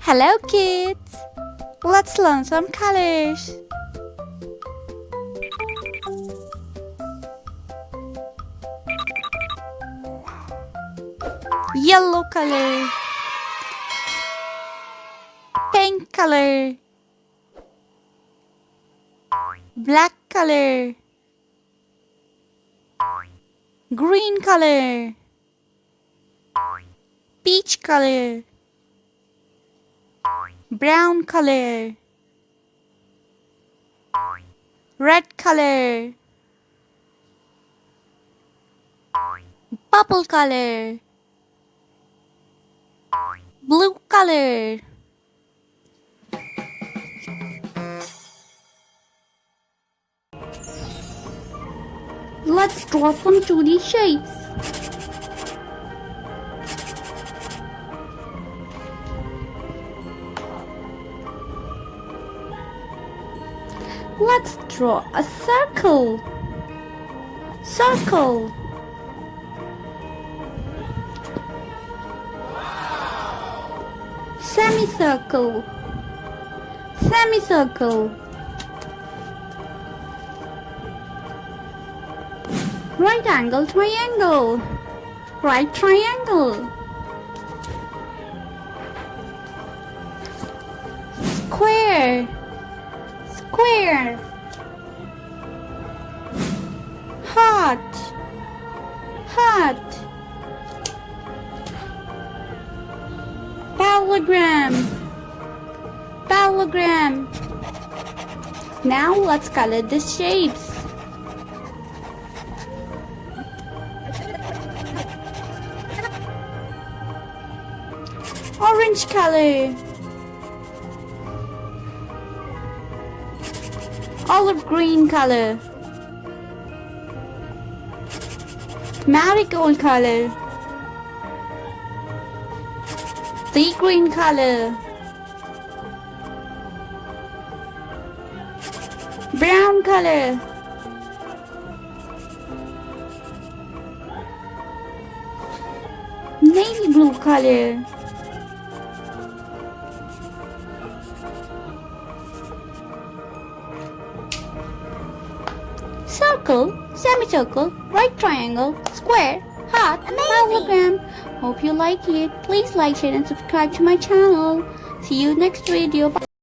Hello kids! Let's learn some colors. Yellow color, pink color, black color, green color, peach color, brown color, red color, purple color, blue color. Let's draw some 2D shapes. Let's draw a circle. Circle. Semicircle. Semicircle. Right angle triangle. Right triangle. Square. Square. Heart. Heart. Parallelogram. Parallelogram. Now let's color these shapes. Orange color, olive green color, marigold color, sea green color, brown color, navy blue color, circle, semicircle, right triangle, square, heart, parallelogram. Hope you like it. Please like, share and subscribe to my channel. See you next video. Bye.